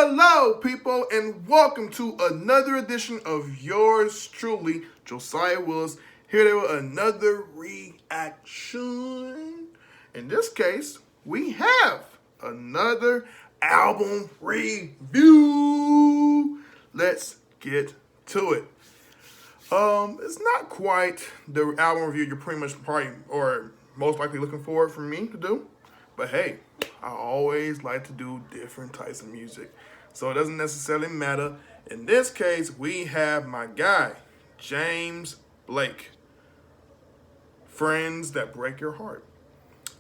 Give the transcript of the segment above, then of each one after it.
Hello, people, and welcome to another edition of yours truly, Josiah Willis, here with another reaction. In this case, we have another album review. Let's get to it. It's not quite the album review you're pretty much probably or most likely looking for me to do, but hey, I always like to do different types of music, so it doesn't necessarily matter. In this case, we have my guy, James Blake, Friends That Break Your Heart.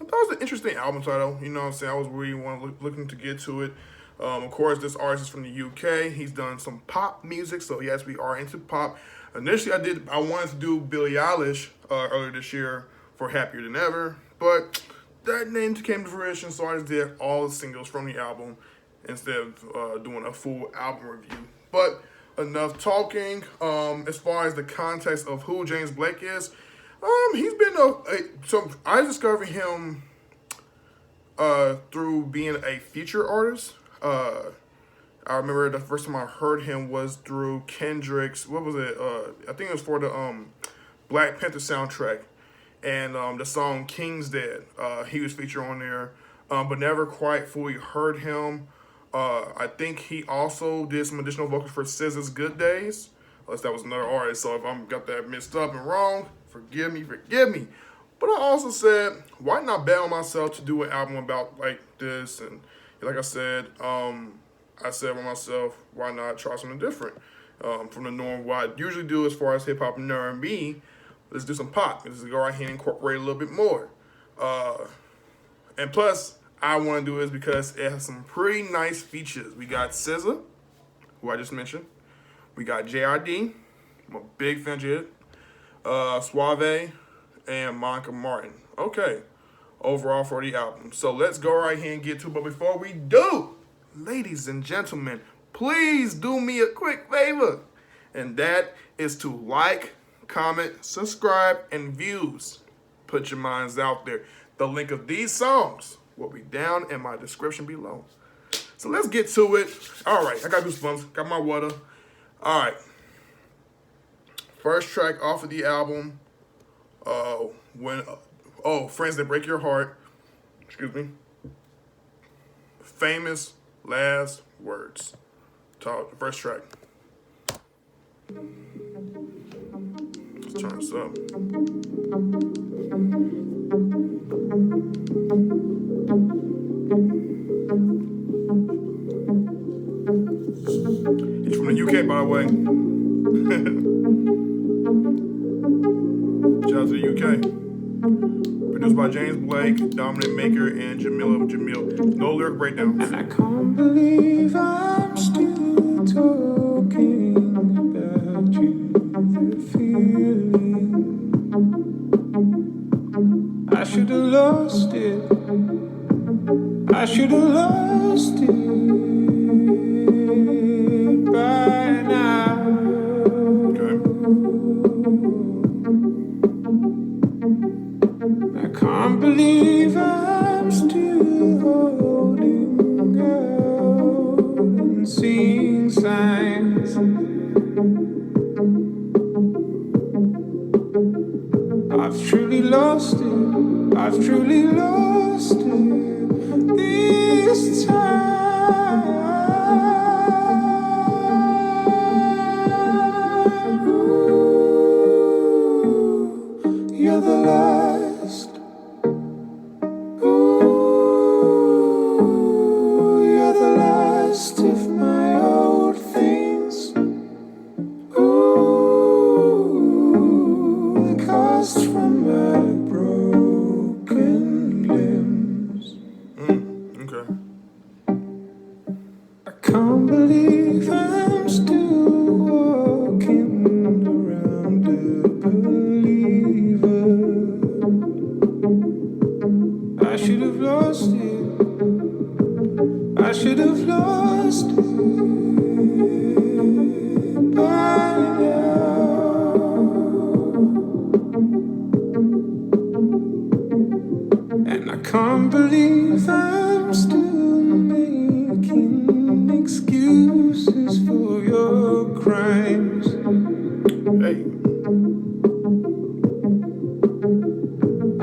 I thought it was an interesting album title, you know what I'm saying? I was really looking to get to it. Of course, this artist is from the UK. He's done some pop music, so yes, we are into pop. Initially, I wanted to do Billie Eilish earlier this year for Happier Than Ever, but that name came to fruition, so I just did all the singles from the album instead of doing a full album review. But enough talking. As far as the context of who James Blake is, he's been so I discovered him through being a feature artist. I remember the first time I heard him was through Kendrick's, what was it? I think it was for the Black Panther soundtrack. And the song King's Dead, he was featured on there, but never quite fully heard him. I think he also did some additional vocals for SZA's Good Days. Unless that was another artist, so if I'm got that mixed up and wrong, forgive me. But I also said, why not bet on myself to do an album about like this? And like I said to myself, why not try something different from the norm? What I usually do as far as hip hop and R&B. Let's do some pop. Let's go right here and incorporate a little bit more. And plus, I want to do this because it has some pretty nice features. We got SZA, who I just mentioned. We got JID. I'm a big fan of JID. Suave, and Monica Martin. Okay, overall for the album. So let's go right here and get to it. But before we do, ladies and gentlemen, please do me a quick favor. And that is to like, comment, subscribe, and views. Put your minds out there. The link of these songs will be down in my description below. So let's get to it. All right, I got goosebumps. Got my water. All right. First track off of the album. Friends That Break Your Heart. Excuse me. Famous Last Words. First track. Let's turn this up. He's from the UK, by the way. Shout out to the UK. Produced by James Blake, Dominic Maker, and Jamil. No lyric breakdowns. And I can't believe I'm still talking about you. The feeling I should have lost it. I should have lost it by now. Okay. I can't believe I'm still holding out and seeing signs. I've truly lost it. I've truly lost it this time. Ooh, you're the last. Ooh, you're the last of my old things. Ooh, the cost from my broken limbs. Okay. I can't believe I'm still walking around a believer. I should have lost it. I should have lost it by now. And I can't believe I'm still making excuses. excuses for your crimes. Hey.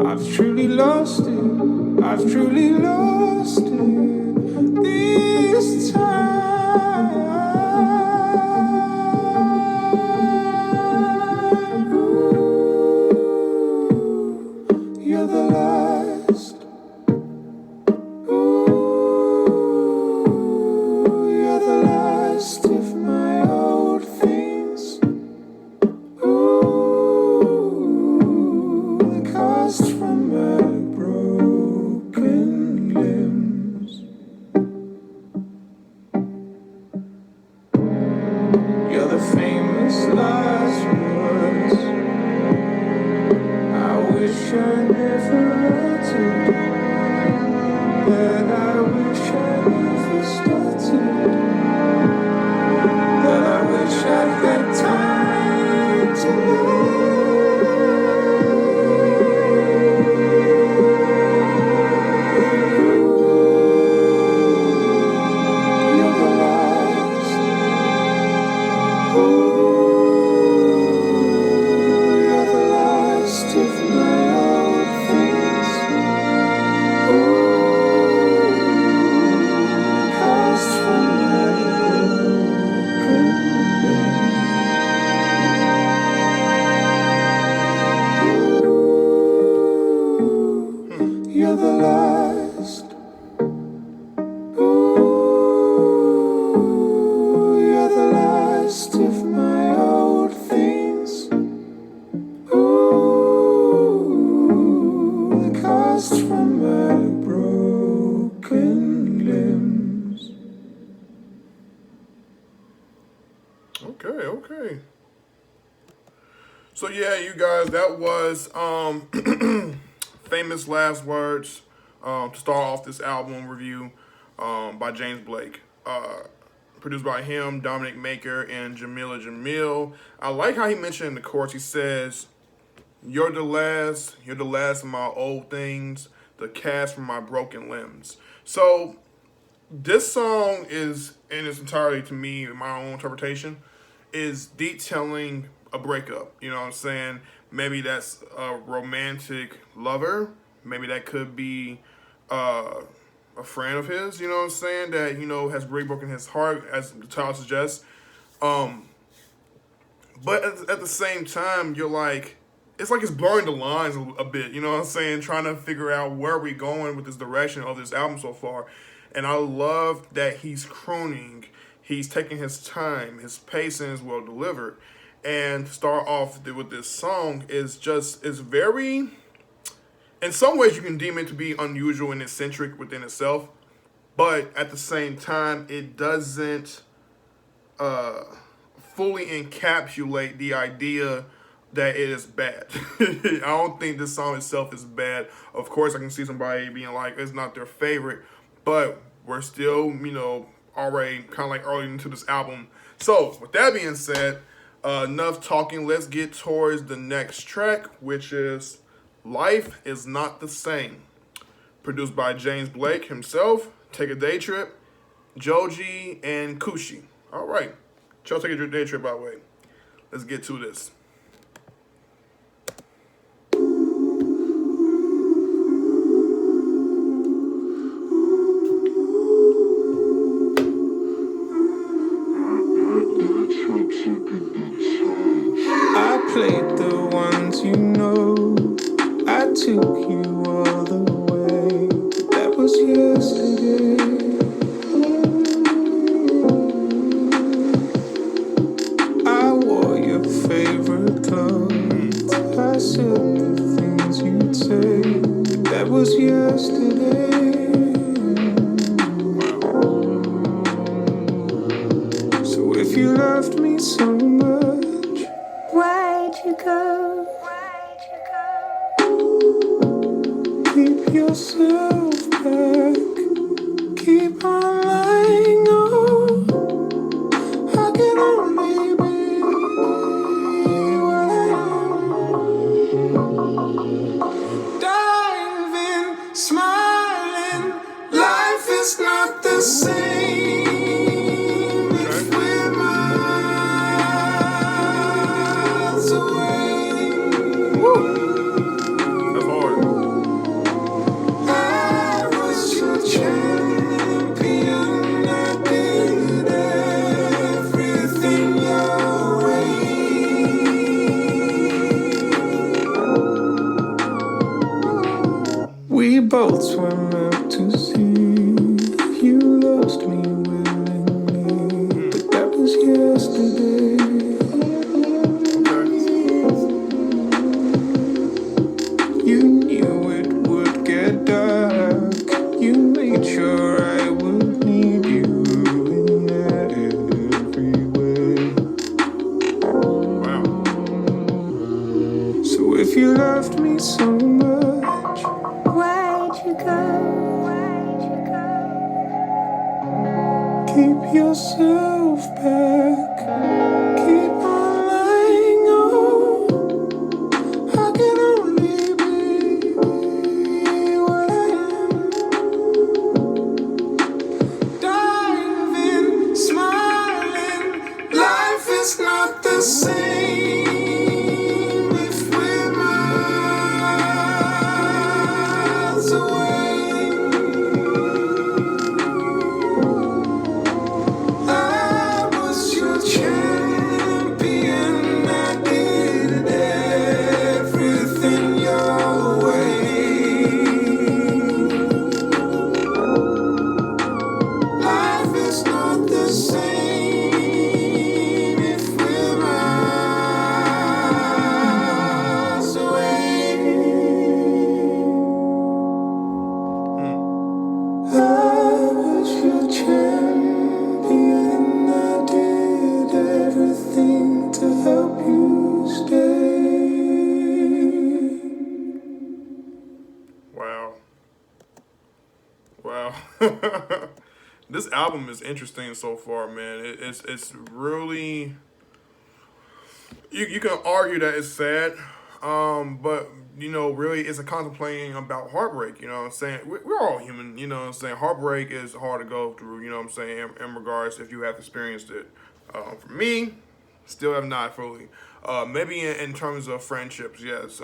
I've truly lost it. I've truly lost it this time. Ooh, you're the last. Ooh, you're the last of my old things. Ooh, the cost from my broken limbs. You're the famous last words. I wish I never uttered. That I wish I never started. That I wish I'd had time to You're the last. You're the last of my old things. Cast from my broken limbs. You're the last. You're the last of my old things. The cost from my broken limbs. Okay. So yeah, you guys, that was famous last words to start off this album review by James Blake. Produced by him, Dominic Maker, and Jamila Jamil. I like how he mentioned in the chorus, he says, you're the last of my old things, the cast from my broken limbs. So this song is, in its entirety to me, in my own interpretation, is detailing a breakup. You know what I'm saying? Maybe that's a romantic lover. Maybe that could be a friend of his, you know what I'm saying, that, has really broken his heart, as the title suggests. But at the same time, you're like, it's like it's blurring the lines a bit, you know what I'm saying? Trying to figure out where we going with this direction of this album so far. And I love that he's crooning. He's taking his time. His pacing is well delivered. And to start off with this song is very, in some ways you can deem it to be unusual and eccentric within itself. But at the same time, it doesn't fully encapsulate the idea that it is bad. I don't think this song itself is bad. Of course, I can see somebody being like, it's not their favorite, but we're still, already kind of like early into this album. So, with that being said, enough talking. Let's get towards the next track, which is Life Is Not the Same. Produced by James Blake himself, Take a Day Trip, Joji, and Kushi. All right. Y'all take a day trip, by the way. Let's get to this. I played the ones you know. I took you all the way. That was yesterday. I wore your favorite clothes. I said the things you'd say. That was yesterday. So if you loved me so much, why'd you go? Keep yourself back. Keep on lying on. I can only be what I am. Diving, smiling. Life is not the same. so much. Why'd you go? Why'd you go? Keep yourself back. Keep on lying on. I can only be what I am. Diving, smiling. Life is not the same if we're miles away. I was your champion. I did everything your way. Life is not the same if we're miles away. I was your champion. I did everything to help you stay. Wow. Wow. This album is interesting so far, man. It's really, you can argue that it's sad, but really it's a contemplating about heartbreak. You know what I'm saying? We're all human. You know what I'm saying? Heartbreak is hard to go through. You know what I'm saying? In regards if you have experienced it. For me, still have not fully. Maybe in terms of friendships, yes.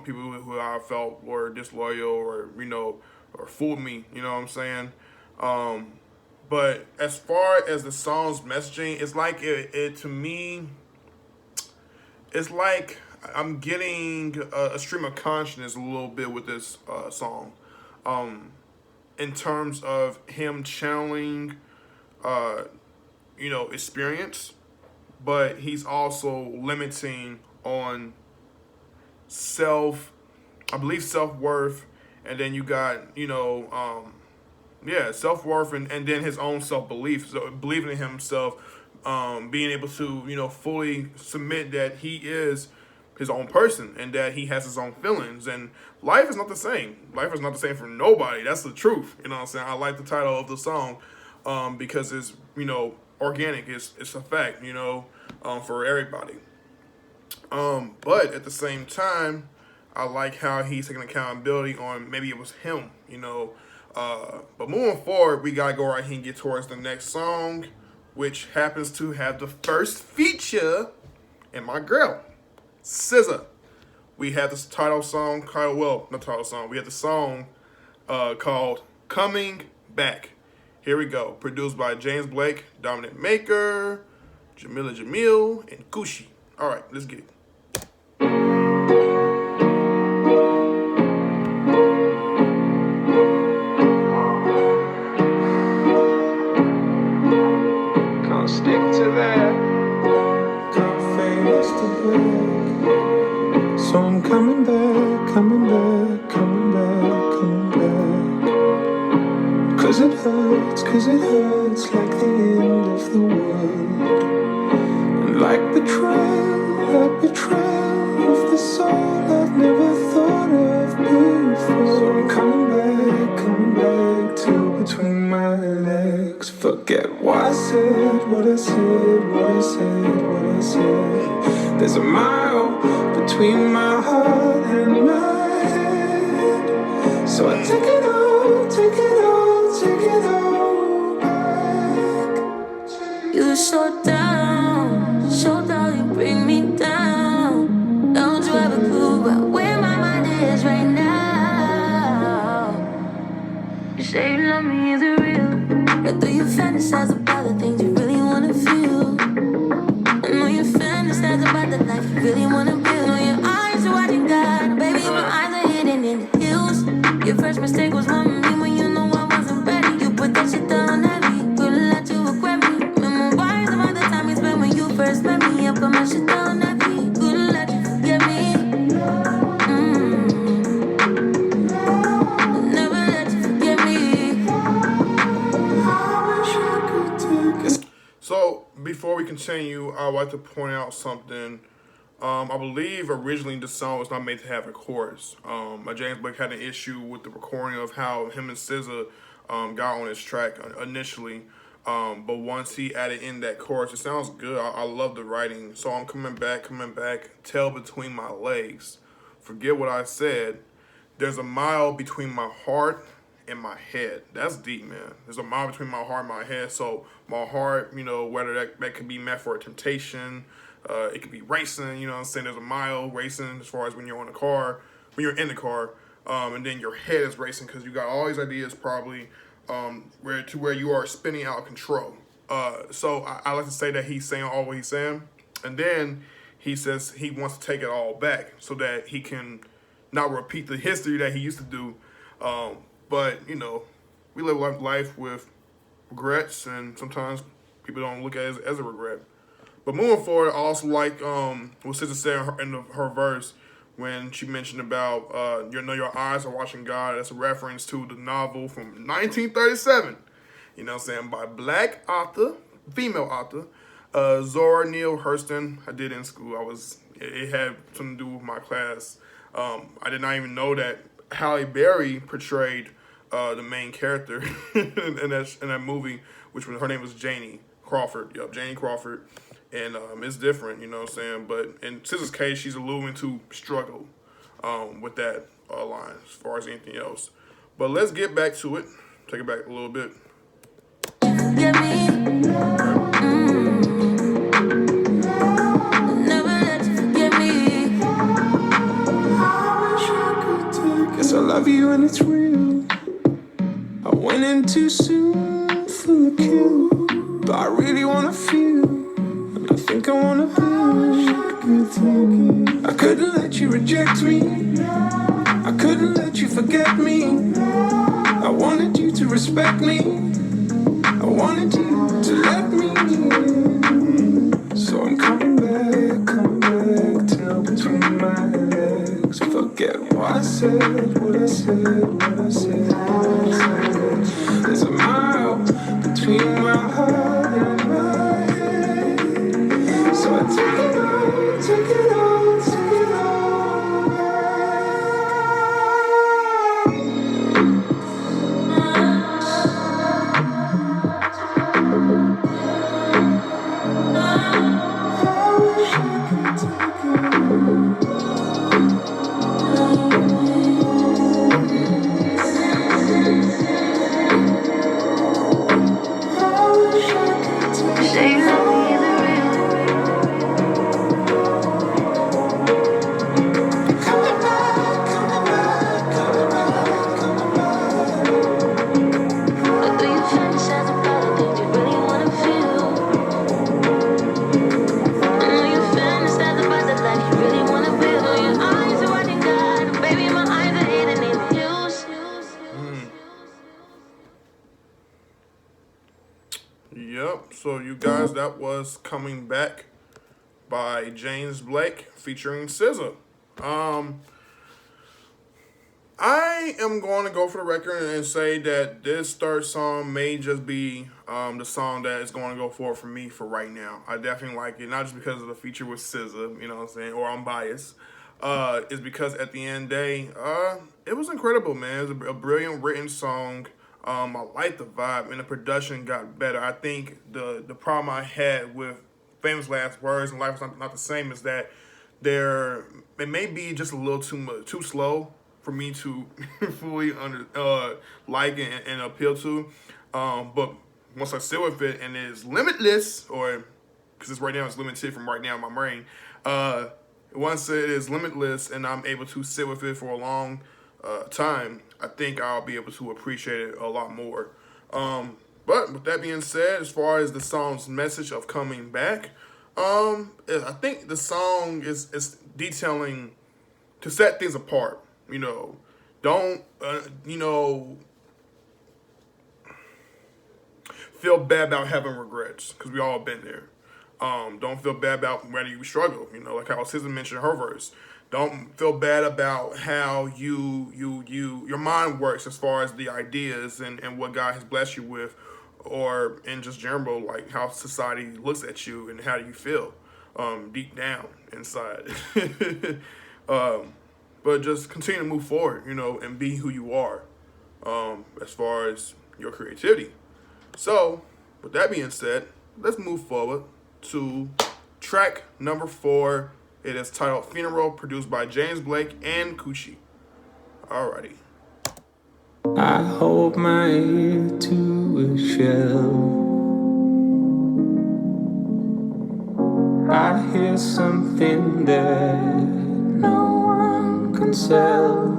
People who I felt were disloyal or or fooled me. You know what I'm saying? But as far as the song's messaging, it's like it to me. It's like I'm getting a stream of consciousness a little bit with this song, in terms of him channeling, uh, experience, but he's also limiting on self, I believe self worth, and then you got self worth, and then his own self belief, so believing in himself, being able to fully submit that he is his own person and that he has his own feelings, and life is not the same. Life is not the same for nobody. That's the truth. You know what I'm saying? I like the title of the song, because it's organic. It's a fact. For everybody. But at the same time, I like how he's taking accountability on maybe it was him. But moving forward, we gotta go right here and get towards the next song, which happens to have the first feature in my girl, SZA. We have this title song called, well, not title song. We have the song called "Coming Back." Here we go. Produced by James Blake, Dominic Maker, Jamila Jamil, and Gucci. All right, let's get it. Stick to that. Can't face the black. So I'm coming back, coming back, coming back, coming back. Cause it hurts like the end of the world. And like betrayal of the soul I've never thought of before. So I'm coming back to between my legs. Forget what I said, what I said, what I said, what I said. There's a mile between my heart and my head. So I take it all, take it all, take it all back. You so down, you bring me down. Don't you have a clue about where my mind is right now? You say you love me, is it real? Or do you fantasize about the things you really wanna feel? I know you fantasize about the life you really wanna build. Know your eyes are what you got, baby. My eyes are hidden in the hills. Your first mistake was one me when you know I wasn't ready. You put that shit down heavy, couldn't let you regret me. Memories about the time we spent when you first met me. I put my shit down heavy, couldn't let you forget me. Never let you forget me. So before we continue, I'd like to point out something. I believe originally the song was not made to have a chorus. James Blake had an issue with the recording of how him and SZA got on his track initially. But once he added in that chorus, it sounds good. I love the writing. So I'm coming back, tail between my legs. Forget what I said. There's a mile between my heart and my head. That's deep, man. There's a mile between my heart and my head. So my heart, whether that could be meant for a temptation, it could be racing, what I'm saying? There's a mile racing as far as when you're in the car, and then your head is racing because you got all these ideas probably where you are spinning out of control. So I like to say that he's saying all what he's saying, and then he says he wants to take it all back so that he can not repeat the history that he used to do. But we live life with regrets, and sometimes people don't look at it as a regret. But moving forward, I also like what Sister said in her verse when she mentioned about your eyes are watching God. That's a reference to the novel from 1937. You know what I'm saying, by black author, female author, Zora Neale Hurston. I did in school. It had something to do with my class. I did not even know that Halle Berry portrayed the main character in that movie, which her name was Janie Crawford. Yep, Janie Crawford. And it's different, you know what I'm saying? But in SZA's case, she's alluding to struggle with that line as far as anything else. But let's get back to it. Take it back a little bit. Get me. Never let you forget me. I wish I could take. Guess I love you and it's real. I went in too soon for the kill, but I really wanna feel. And I think I wanna build. I couldn't let you reject me. I couldn't let you forget me. I wanted you to respect me. I wanted you to let me in. So I'm coming back, tail between my legs. Forget what I said, what I said. There's a mile between my heart and my head. So I take it all. Say you love me the real. Coming back. But do you fantasize about the things you really wanna feel? I know you fantasize about the life you really wanna build. Your eyes are watching God, and baby, my eyes are hidden in you. Yep. So you guys, that was Coming Back by James Blake featuring SZA. I am going to go for the record and say that this third song may just be the song that is going to go forward for me for right now. I definitely like it, not just because of the feature with SZA, you know what I'm saying, or I'm biased. It's because at the end of the day, it was incredible, man. It was a brilliant written song. I liked the vibe, and the production got better. I think the problem I had with Famous Last Words and Life is not the same is that it may be just a little too slow for me to fully like and appeal to. But once I sit with it and it's limitless, or because it's right now it's limited from right now in my brain. Once it is limitless and I'm able to sit with it for a long time, I think I'll be able to appreciate it a lot more. But with that being said, as far as the song's message of coming back, I think the song is detailing to set things apart. Don't feel bad about having regrets because we all been there. Don't feel bad about whether you struggle. Like how SZA mentioned in her verse. Don't feel bad about how your mind works as far as the ideas and what God has blessed you with, or in just general, like how society looks at you and how do you feel. deep down inside. But just continue to move forward, and be who you are, as far as your creativity. So, with that being said, let's move forward to track number 4. It is titled Funeral, produced by James Blake and Kushi. Alrighty. I hold my ear to a shell. I hear something that no one can sell.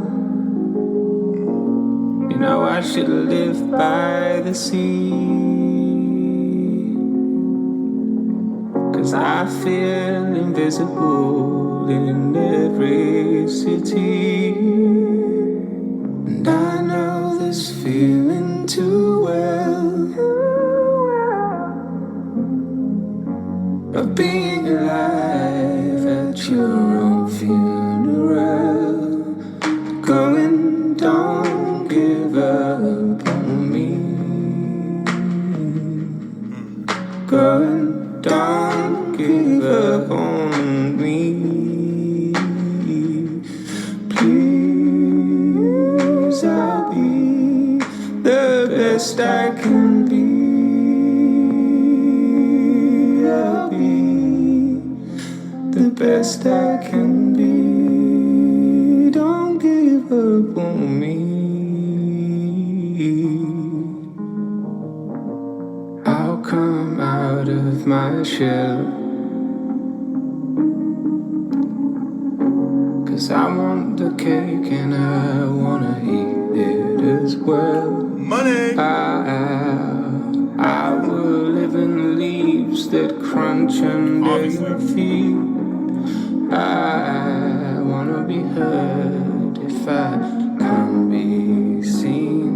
You know I should live by the sea, 'cause I feel invisible in every city. And I know this feeling too well, of being alive at your own funeral. Going, don't give up on me. Going, don't give up on me. Please, I'll be the best I can be. I'll be the best I can be. Don't give up on me. I'll come out of my shell, 'cause I want the cake and I wanna eat it as well. Money! I will live in the leaves that crunch under your feet. I wanna be heard if I can't be seen.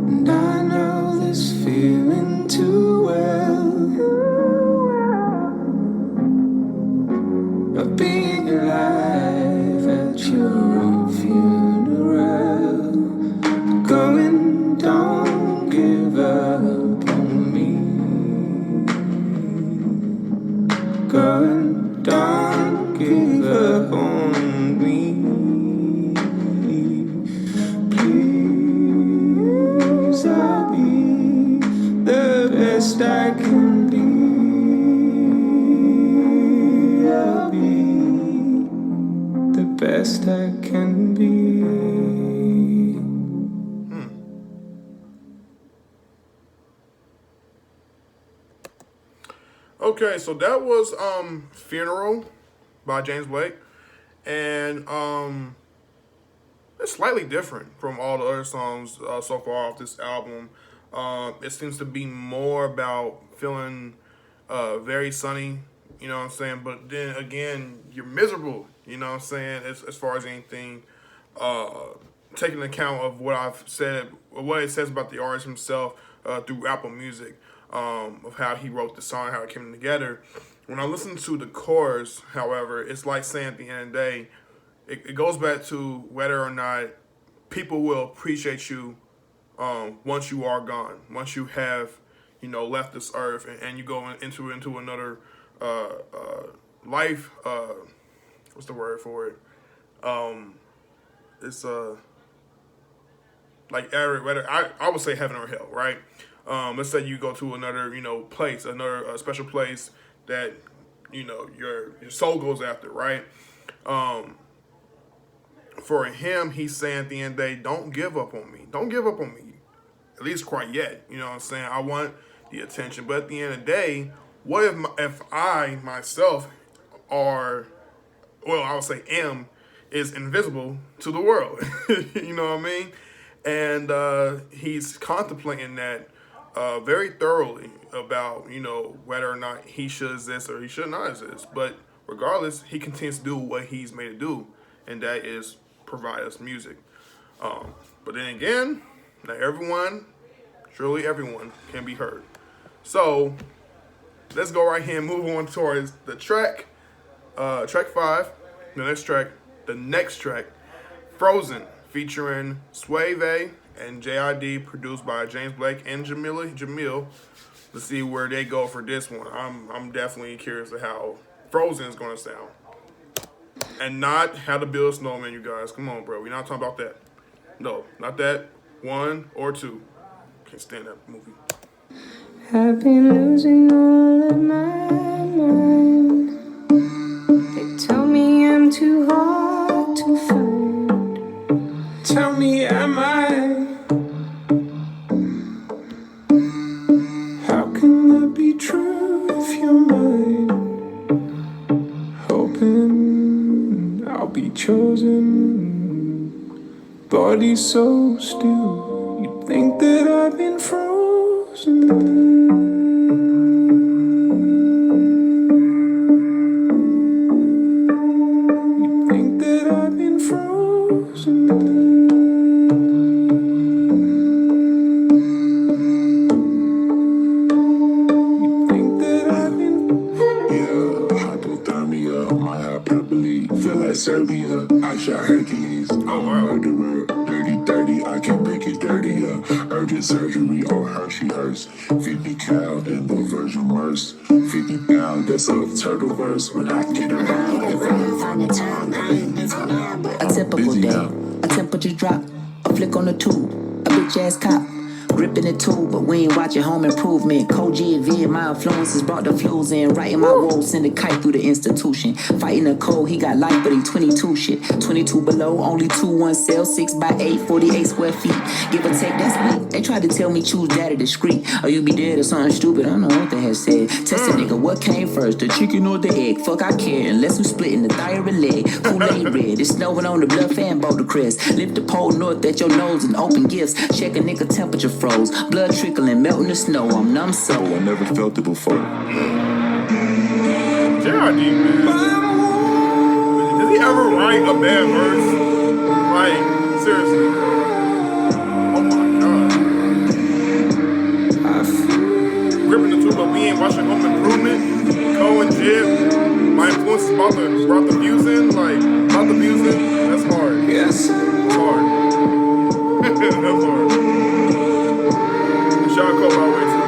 And I know this feeling too well, of being alive at your own funeral. Going, don't give up on me. Going, don't give up on me. Please, I'll be the best I can be. I'll be the best I can be. Okay, so that was Funeral by James Blake. And it's slightly different from all the other songs so far off this album. It seems to be more about feeling very sunny, you know what I'm saying? But then again, you're miserable, you know what I'm saying, as far as anything. Taking account of what I've said, what it says about the artist himself through Apple Music, of how he wrote the song, how it came together. When I listen to the chorus, however, it's like saying at the end of the day, it goes back to whether or not people will appreciate you once you are gone, once you have, left this earth and you go into another life. What's the word for it? It's like whether I would say heaven or hell, right? Let's say you go to another place, another special place that your soul goes after, right? For him, he's saying at the end of the day, don't give up on me. Don't give up on me. At least quite yet. You know what I'm saying? I want the attention. But at the end of the day, what if I myself I would say is invisible to the world. You know what I mean? And he's contemplating that very thoroughly about, whether or not he should exist or he should not exist. But regardless, he continues to do what he's made to do, and that is provide us music. But then again, not everyone, surely everyone, can be heard. So let's go right here and move on towards the track 5, the next track, Frozen, featuring Suave and JID, produced by James Blake and Jamil. Let's see where they go for this one. I'm definitely curious to how Frozen is gonna sound, and not how to build a snowman. You guys, come on, bro. We're not talking about that. No, not that. 1 or 2. Can't stand that movie. I've been losing all of my mind. They tell me I'm too hard to find. Tell me, am I? How can that be true if you're mine? Hoping I'll be chosen. Body so still, you'd think that I've been frozen. Think that I've been frozen. Think that I've been. Yeah, hypothermia, my hyperbole, feel like Serbia. I shot Hercules, I'm a murderer. Dirty, dirty, I can make it dirtier. Urgent surgery on her, she hurts. 50 cal and the version worse. 50 pound, that's a turtle verse. When I get around, if I find the time, I ain't never around, but A typical day, a temperature drop, a flick on the tube, a bitch ass cop, gripping the tube, but we ain't watching home improvement. Koji and Vid, my influences brought the flus in, writing my woes, send a kite through the institution. Fighting the cold, he got life, but he 22 shit. 22 below, only 2-1 cell, 6x8, 48 square feet. Give or take, that's weak. They tried to tell me choose daddy discreet, or you be dead or something stupid. I don't know what they had said. Test a nigga, what came first, the chicken or the egg? Fuck, I care, unless we splitting the thigh or a leg. Kool-Aid red, it's snowing on the bluff and Boulder Crest. Lift the pole north at your nose and open gifts. Check a nigga temperature froze, blood trickling, melting the snow. I'm numb so. I never felt it before. J.R.D., man. Did he ever write a bad verse? Like, seriously. Oh my god. Gripping the tube, but we ain't watching Home Improvement. Cole and Jib. My influence is brought the views in. Like, brought the views in. That's hard. Yes. That's hard. That's hard. Sean Cole, by the way, too.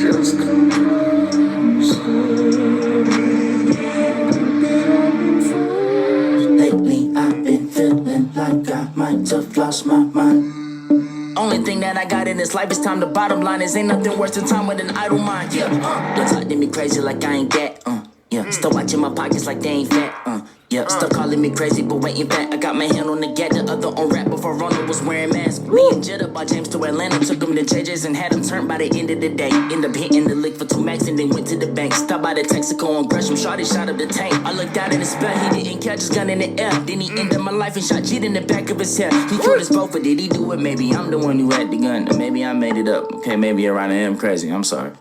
Just come Lately, I've been feeling like I might have lost my mind. Only thing that I got in this life is time. The bottom line is ain't nothing worse than time with an idle mind. Yeah, don't talk to me crazy like I ain't that. Yeah, still watching my pockets like they ain't fat. Yeah, still calling me crazy, but waiting back. I got my hand on the gat, the other on rap before Ronald was wearing masks. Me and Jetta bought James to Atlanta, took him to JJ's and had him turned by the end of the day. End up hitting the lick for 2 max and then went to the bank. Stopped by the Texaco on Gresham, shot up the tank. I looked out in the spot, he didn't catch his gun in the air. Then he ended my life and shot Jit in the back of his head. He killed us both, but did he do it? Maybe I'm the one who had the gun, or maybe I made it up. Okay, maybe around I am crazy, I'm sorry.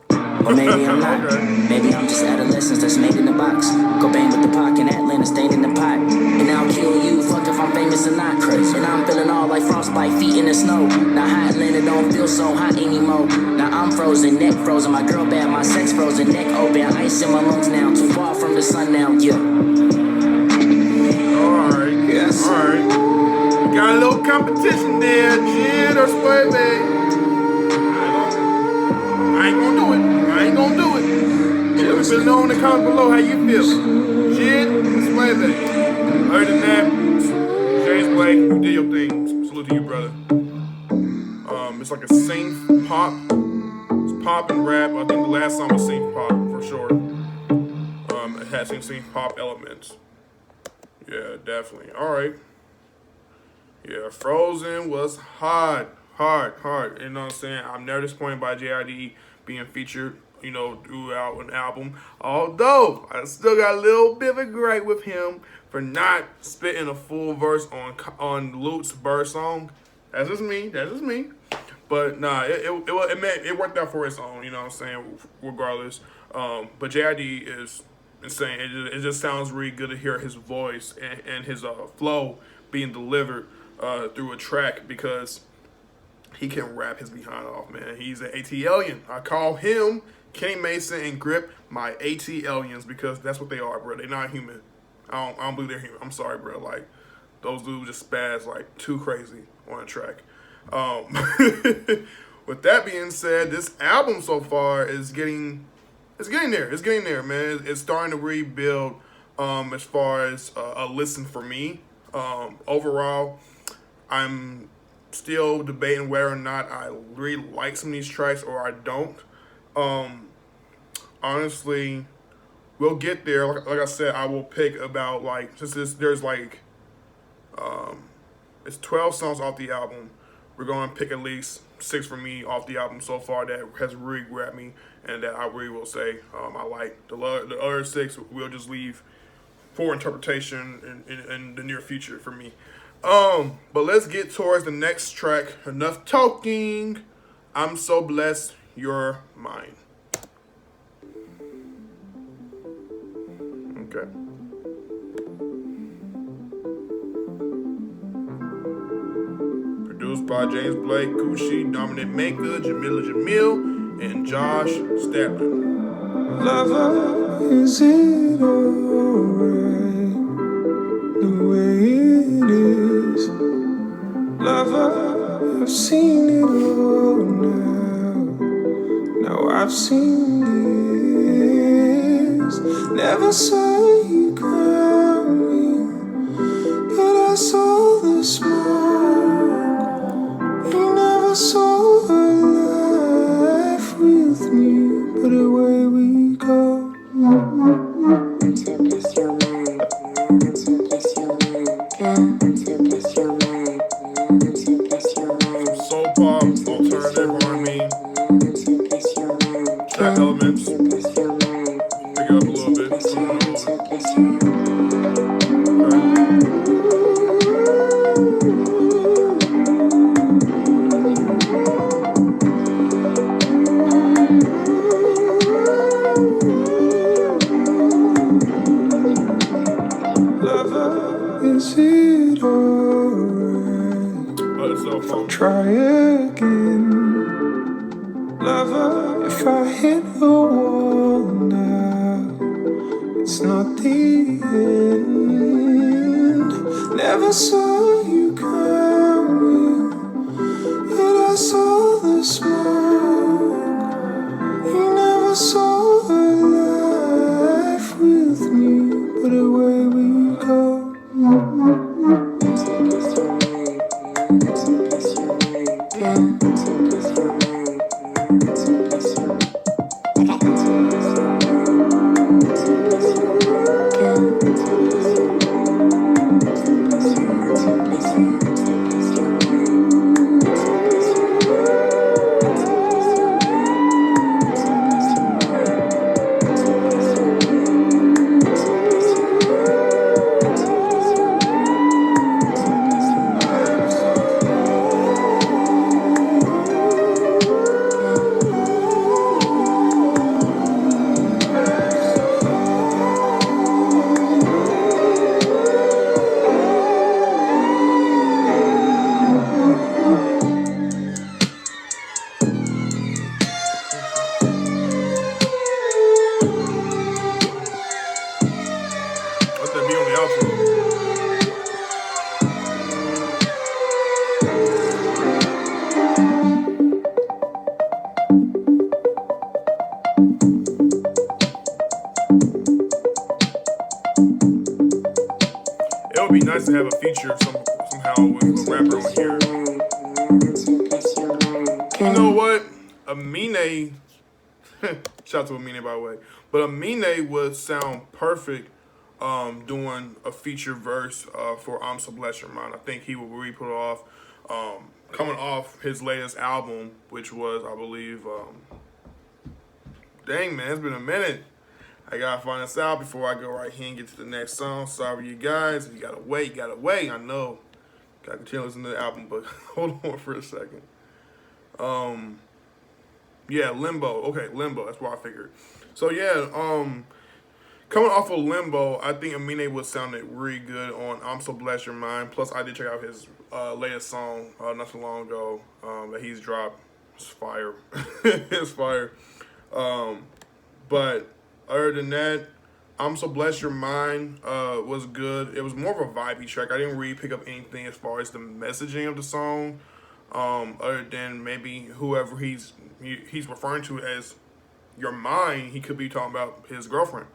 Or maybe I'm not. Maybe I'm just adolescence that's made in the box. Cobain with the Pac in Atlanta, stained in the pot. And now I'll kill you, fuck if I'm famous or not. Crazy. And now I'm feeling all like frostbite, feet in the snow. Now hot Atlanta don't feel so hot anymore. Now I'm frozen, neck frozen. My girl bad, my sex frozen, neck open. Ice in my lungs now, too far from the sun now, yeah. Alright. Yes. Alright. Got a little competition there, Jid or Sway, babe. I ain't gonna do it. I ain't gonna do it. Let me know in the comments below how you feel. Jid or Sway, babe. Other than that, James Blake, you did your thing. Salute to you, brother. It's like a synth pop. It's pop and rap. I think the last song was synth pop for sure. It has some synth pop elements. Yeah, definitely. All right. Yeah, Frozen was hard. You know what I'm saying? I'm never disappointed by J.I.D. being featured, you know, throughout an album. Although, I still got a little bit of a gripe with him for not spitting a full verse on Luke's Bird song. That's just me. But nah, it worked out for its own, you know what I'm saying, regardless. But J.I.D. is insane. It just sounds really good to hear his voice and his flow being delivered through a track, because he can rap his behind off, man. He's an AT alien. I call him, Kenny Mason and Grip, my AT aliens, because that's what they are, bro. They're not human. I don't believe they're human. I'm sorry, bro. Like, those dudes just spaz like too crazy on a track. Um, with that being said, this album so far is it's getting there. It's getting there, man. It's starting to rebuild. As far as a listen for me, overall, I'm still debating whether or not I really like some of these tracks or I don't. Um, Honestly, we'll get there. Like I said, I will pick about like since there's like it's 12 songs off the album. We're going to pick at least 6 for me off the album so far that has really grabbed me and that I really will say I like. The other 6 we'll just leave for interpretation in the near future for me. But let's get towards the next track. Enough talking. I'm so blessed you're mine. Okay. Produced by James Blake, Gucci, Dominic Maker, Jamila Jamil, and Josh Stadlin. Lover, is it alright the way it is? Lover, I've seen it all now. Now I've seen this. Never saw you coming, but I saw the smoke. You never saw her life with me, but away we go. To bless your mind, to bless your mind, to bless your mind, to bless your mind. Soul pop, alternative R&B, To bless your mind, track elements. to bless your mind, Pick it up a little bit. bless your Come on mind, over. to bless your mind. Lover, is it alright? It's so fun. Try again. Lover, if I hit a wall now, it's not the end. Never saw you coming, but I saw the smoke. You never saw her life with me, but away we go. To bless your mind, to bless your mind, to bless your mind, to bless your mind. Okay. To bless your mind, to bless your mind, to bless your mind, to bless your mind, to bless your mind, to bless your mind, to bless your mind, to bless your mind, to bless your mind, to bless your mind, to bless your Let that be on the outro. It would be nice to have a feature somehow with a rapper on here. You know what? Amine, shout out to Amine by the way, but Amine would sound perfect doing a feature verse for I'm So Blessed Your Mind. I think he would really put it off. Coming off his latest album, which was, I believe, dang man, it's been a minute. I gotta find this out before I go right here and get to the next song. Sorry, you guys. You gotta wait. I know. Gotta continue listening to the album, but hold on for a second. Yeah, Limbo. Okay, Limbo. That's what I figured. So yeah, coming off of Limbo, I think Amine would sounded really good on I'm So Blessed Your Mind. Plus, I did check out his latest song not so long ago that he's dropped. It's fire. It's fire. But other than that, I'm So Blessed Your Mind was good. It was more of a vibey track. I didn't really pick up anything as far as the messaging of the song. other than maybe whoever he's referring to as your mind. He could be talking about his girlfriend.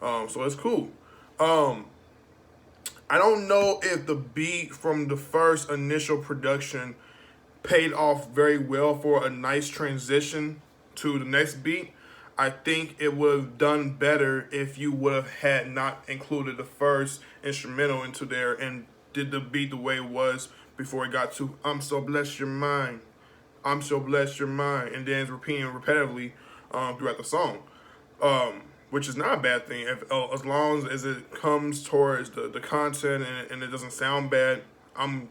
So it's cool. I don't know if the beat from the first initial production paid off very well for a nice transition to the next beat. I think it would have done better if you would have had not included the first instrumental into there and did the beat the way it was before it got to "I'm so blessed your mind, I'm so blessed your mind," and then it's repeating repetitively throughout the song, which is not a bad thing as long as it comes towards the content and it doesn't sound bad. I'm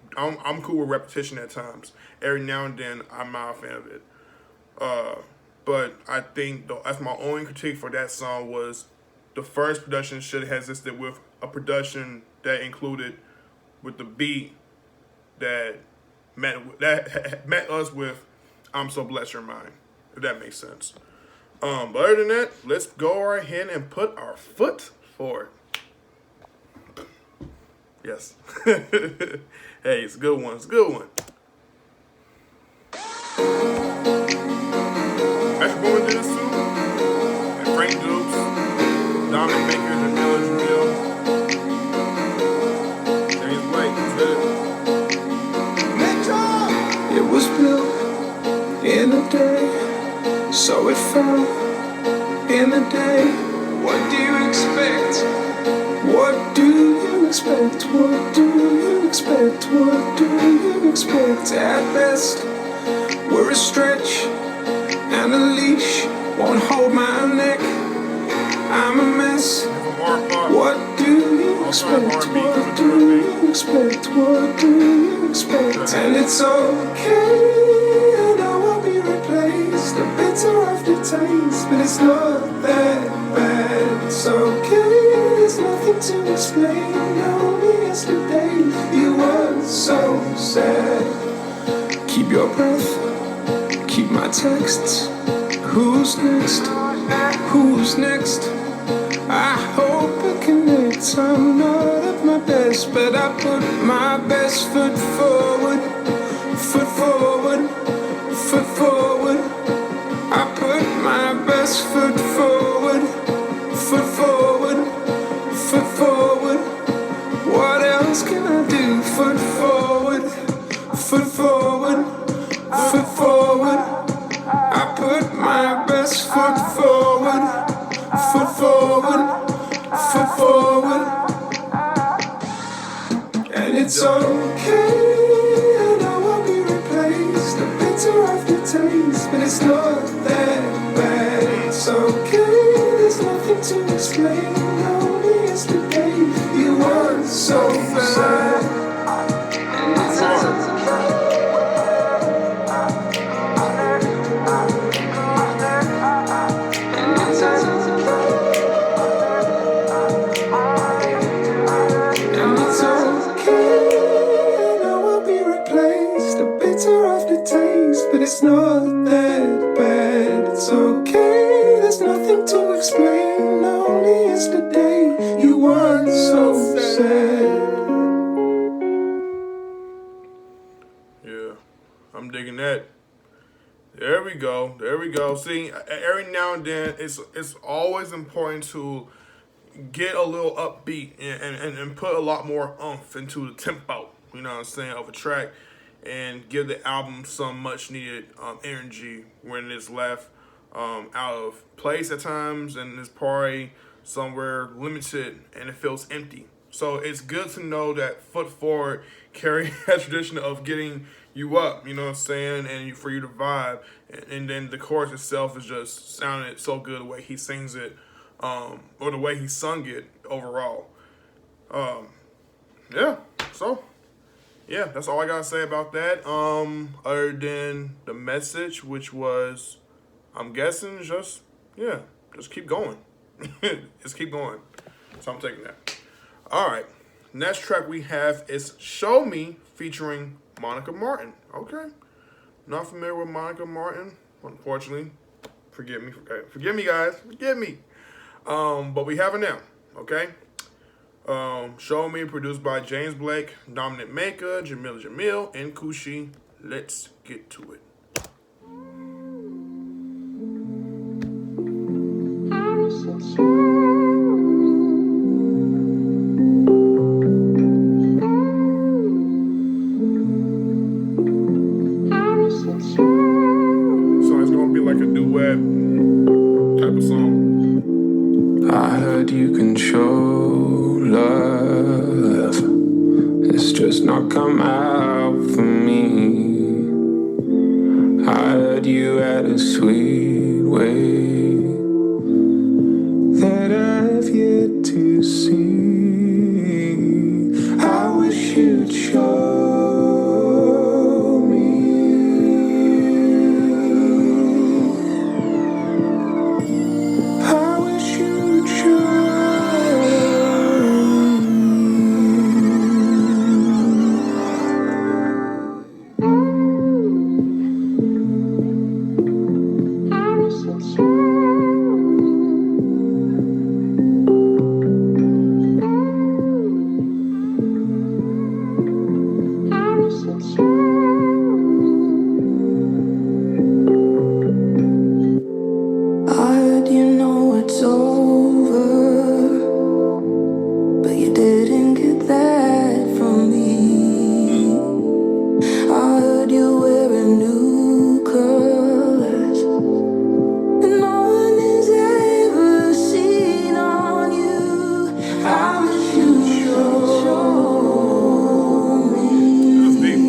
cool with repetition at times. Every now and then, I'm not a fan of it. But I think that's my only critique for that song was the first production should have existed with a production that included with the beat that met us with "I'm so blessed your mind," if that makes sense. But other than that, let's go right ahead and put our foot forward. Yes. Hey, it's a good one. It's a good one. Actually, when we did this too, and Frank Dukes, Dominic Baker, Jamil, James Blake, It was built in a day, so it fell in a day. What do you expect? What do you expect? What do you expect? What do you expect? At best, we're a stretch, and a leash won't hold my neck. I'm a mess. What do you expect? What do you expect? What do you expect? And it's okay, and I won't be replaced. A bitter aftertaste, but it's not that bad. It's okay, there's nothing to explain. Only yesterday you were so sad. Keep your breath, keep my texts. Who's next? Who's next? I hope it connects. I'm not at my best, but I put my best foot forward. Foot forward, foot forward. I put my best foot forward. Foot forward, foot forward. What else can I do? Foot forward, foot forward, foot forward. I put my best foot forward. Foot forward, foot forward. And it's okay, and I won't be replaced. A bitter aftertaste, but it's not that bad. It's okay, there's nothing to explain. Only yesterday you were so bad. And it's okay. But it's not that bad. It's okay, there's nothing to explain. Only yesterday you weren't so sad. Yeah, I'm digging that. There we go. There we go. See, every now and then, it's always important to get a little upbeat and put a lot more oomph into the tempo, you know what I'm saying, of a track, and give the album some much needed energy when it's left out of place at times and it's probably somewhere limited and it feels empty. So it's good to know that Foot Forward carry that tradition of getting you up, you know what I'm saying, and for you to vibe. And then the chorus itself is just sounded so good the way he sings it, or the way he sung it overall. Yeah, so yeah, that's all I gotta say about that. Other than the message, which was, I'm guessing, just keep going. Just keep going. So I'm taking that. All right, next track we have is "Show Me" featuring Monica Martin. Okay, not familiar with Monica Martin, unfortunately. Forgive me, guys. Forgive me. But we have it now. Okay. "Show Me" produced by James Blake, Dominic Maka, Jamil, and Kushi Let's get to it. So it's gonna be like a duet type of song. I heard you can show love. It's just not come out for me. I heard you had a sweet way that I've yet to see. I wish you'd show me. I wish you'd show I heard you know it's over, but you didn't get that from me. I heard you wearing new colors and no one has ever seen on you. I wish you'd show me. That's deep.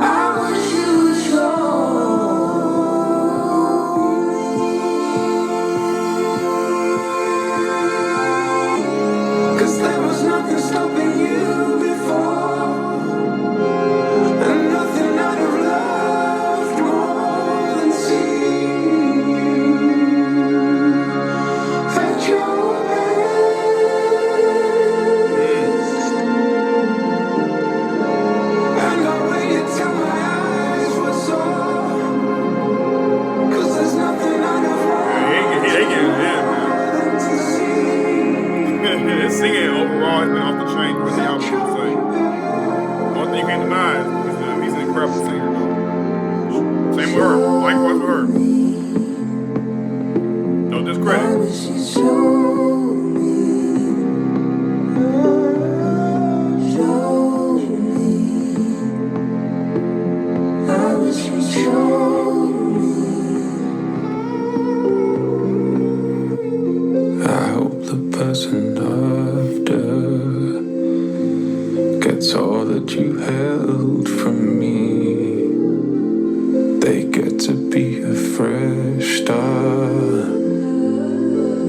I wish you'd show me. 'Cause there was nothing stopping you before, and nothing I'd have loved more than seeing you at your best. And I waited till my eyes were sore, 'cause there's nothing I'd have Yeah, they get it, yeah, loved to see man. His singing overall has been off the chain with the album. So, one thing you can't deny is he's an incredible singer, though. Same with her. Likewise with her. No I discredit. wish you'd show me, show me. I wish you'd show me. I hope the person after gets all that you held from me. They get to be a fresh start,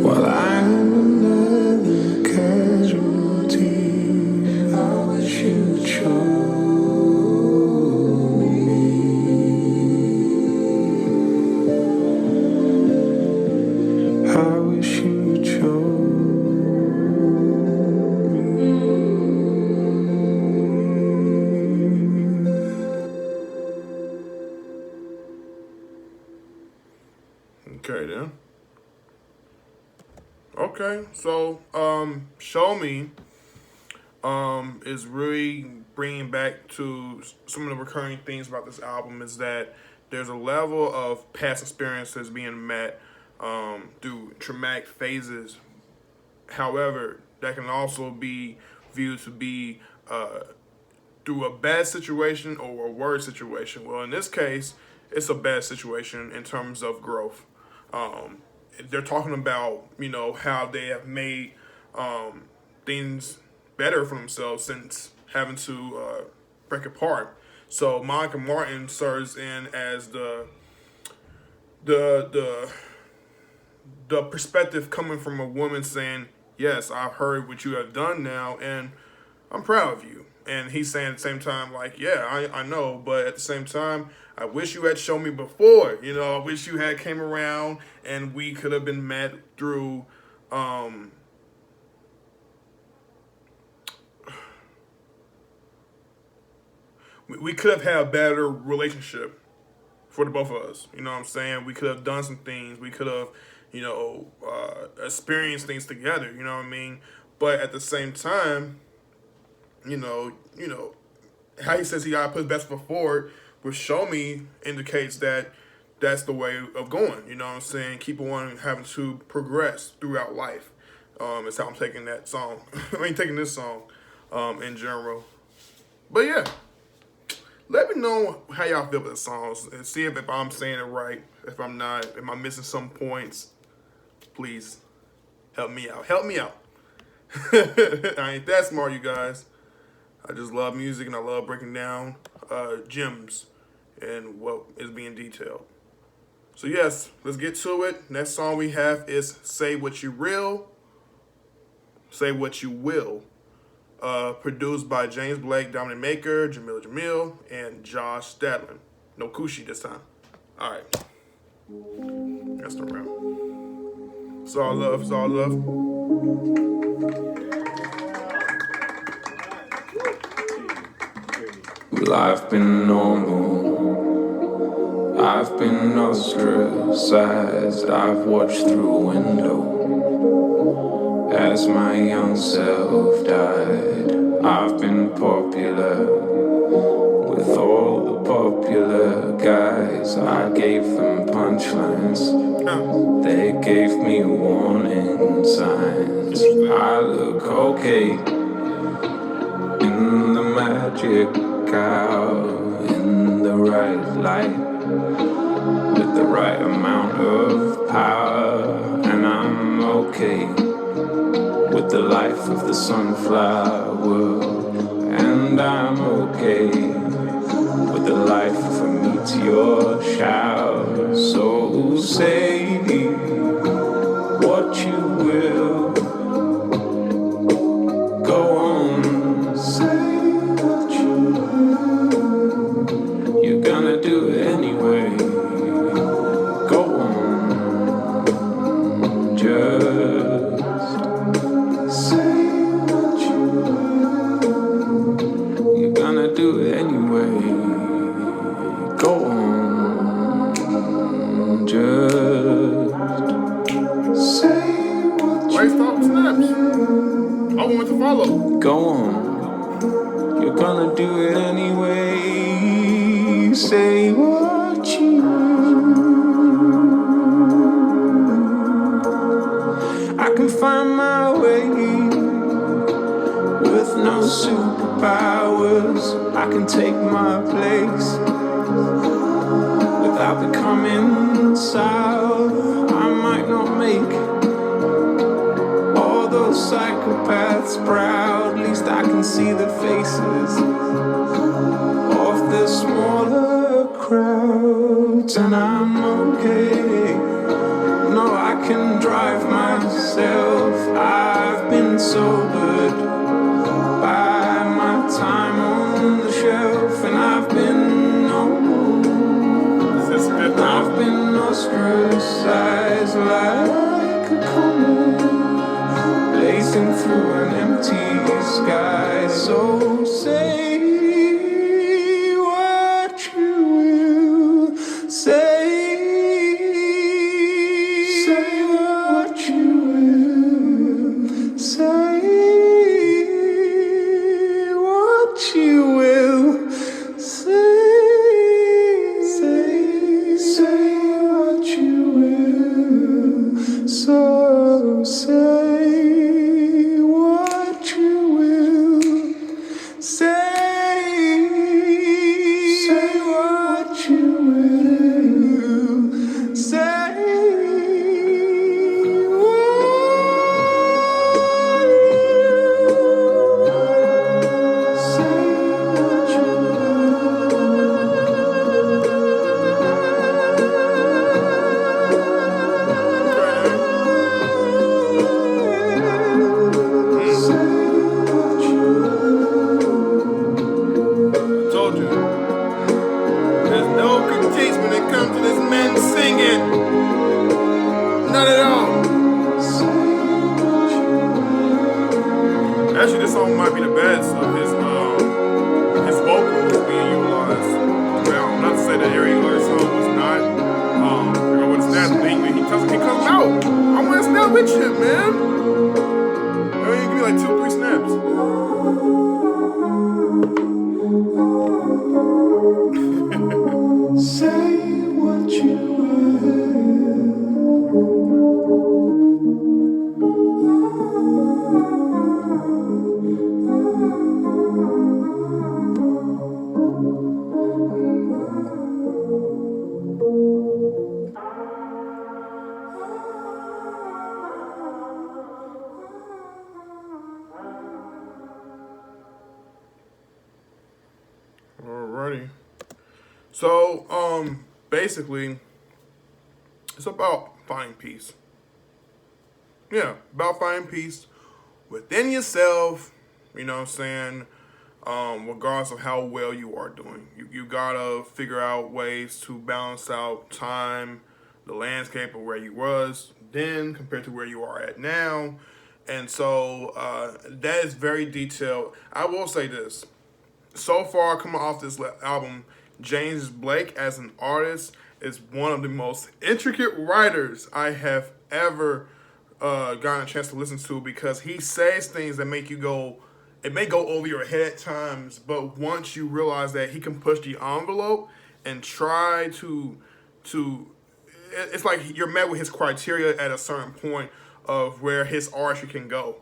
while I'm another casualty. I wish you'd show me. I wish you'd show Okay, then. Okay, so Show Me is really bringing back to some of the recurring themes about this album is that there's a level of past experiences being met through traumatic phases. However, that can also be viewed to be through a bad situation or a worse situation. Well, in this case, it's a bad situation in terms of growth. They're talking about, how they have made things better for themselves since having to break apart. So Monica Martin serves in as the perspective coming from a woman saying, "Yes, I've heard what you have done now, and I'm proud of you." And he's saying at the same time, like, "Yeah, I know, but at the same time, I wish you had shown me before. I wish you had came around and we could have been met through." We could have had a better relationship for the both of us. You know what I'm saying? We could have done some things. We could have, experienced things together. You know what I mean? But at the same time, you know, how he says he gotta put his best foot forward, with Show Me indicates that that's the way of going. You know what I'm saying? Keep on having to progress throughout life. Is how I'm taking that song. I mean, taking this song in general. But yeah, let me know how y'all feel about the songs and see if I'm saying it right. If I'm not, am I missing some points? Please help me out. Help me out. I ain't that smart, you guys. I just love music and I love breaking down gems and what is being detailed. So yes, let's get to it. Next song we have is Say What You Will. Say What You Will. Produced by James Blake, Dominic Maker, Jamil, and Josh Stadlin. No Kushi this time. Alright. That's the round. It's all love, it's all love. Well, I've been normal. I've been ostracized. I've watched through a window as my young self died. I've been popular with all the popular guys. I gave them punchlines. They gave me warning signs. I look okay in the magic hour, in the right light, with the right amount of power. And I'm okay with the life of the sunflower. And I'm okay with the life of a meteor shower. So say what you will. Go on, say what you will. You're gonna do it anyway. Go on, just say what you will. You're gonna do it anyway. Go on, just say what you Why you stop snaps? I want to follow. Go on, you're gonna do it anyway. Say what you will. I can find my way with no superpowers. I can take my place without becoming sour. I might not make all those psychopaths proud. At least I can see the faces of the smaller crowds. And I'm okay. No, I can drive myself. I've been sobered by my time on the shelf. And I've been normal. I've been ostracized like a comet, blazing through an empty sky. So say what you will. Say what you will. Say what you will. Say what you will. So say what you will. Say what you will. Say Told you. There's no critiques when it comes to this man singing. None at all. Actually, this song might be the best of his vocals being utilized. Well, not to say that every other song was not. With his snap thing, he comes out. I want to snap with you, man. I mean, give me like 2-3 snaps. So, basically, it's about finding peace. Yeah, about finding peace within yourself. You know what I'm saying? Regardless of how well you are doing, you gotta figure out ways to balance out time, the landscape of where you was then compared to where you are at now. And so that is very detailed. I will say this: so far, coming off this album, James Blake as an artist is one of the most intricate writers I have ever gotten a chance to listen to, because he says things that make you go, it may go over your head at times, but once you realize that he can push the envelope and try to it's like you're met with his criteria at a certain point of where his artistry can go.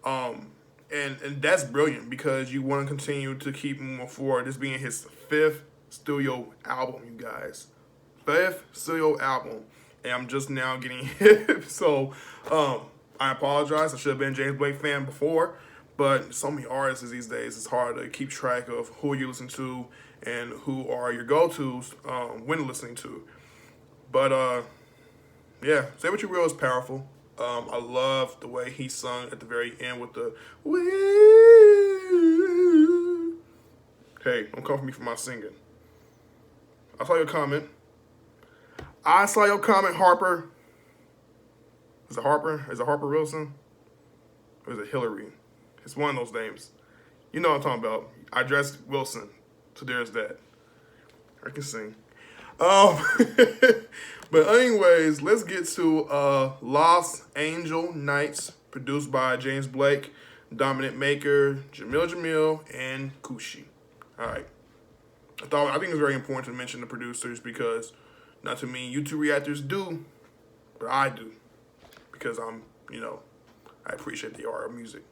And that's brilliant because you want to continue to keep moving forward. This being his fifth studio album, you guys. Fifth studio album. And I'm just now getting hip. So I apologize. I should have been a James Blake fan before. But so many artists these days, it's hard to keep track of who you listen to and who are your go-tos when listening to. But yeah, Say What You Will is powerful. I love the way he sung at the very end with the "Woo." Hey, don't come for me for my singing. I saw your comment. Harper. Is it Harper? Is it Harper Wilson? Or is it Hillary? It's one of those names. You know what I'm talking about. I addressed Wilson, so there's that. I can sing. But anyways, let's get to Los Angel Nights, produced by James Blake, Dominant Maker, Jamil, and Kushi. All right. I think it's very important to mention the producers because not too many YouTube reactors do, but I do because I appreciate the art of music.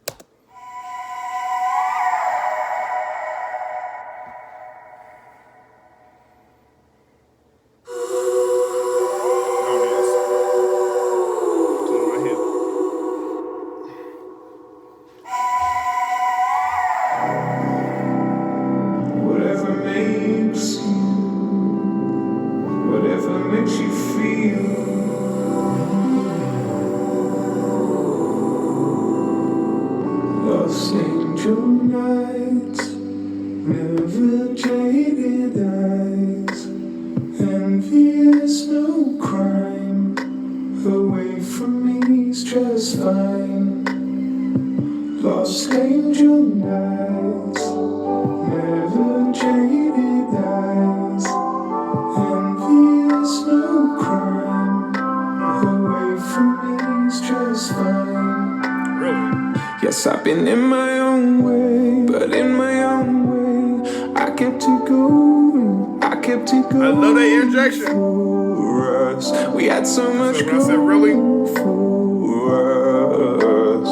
Yes, I've been in my own way, but in my own way, I kept it going. I kept it going. I love that interjection. For us. We had so much So when I said really? for us,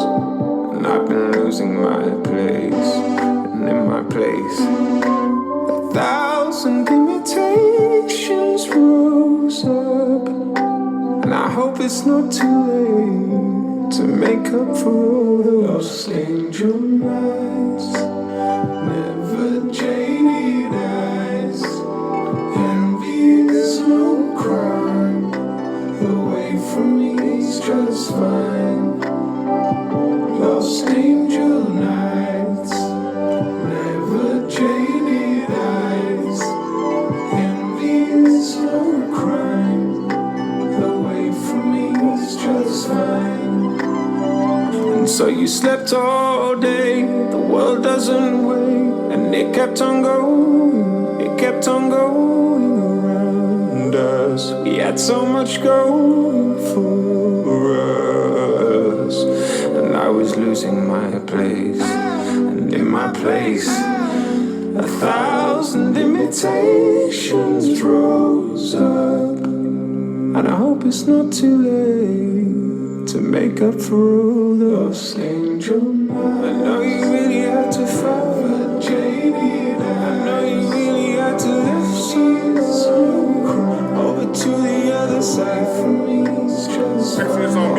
and I've been losing my place, and in my place, 1,000 imitations rose up, and I hope it's not too late to make up for all those angel nights, never jaded eyes, envy is no crime, away from me is just fine. Lost angel nights, never jaded eyes, envy is no crime, away from me is just fine. So you slept all day, the world doesn't wait, and it kept on going around us. We had so much going for us, and I was losing my place, and in my place, 1,000 imitations rose up, and I hope it's not too late to make up for all those angel nights. I know you really had to fight for jaded. I know you really had to lift some over to the other side.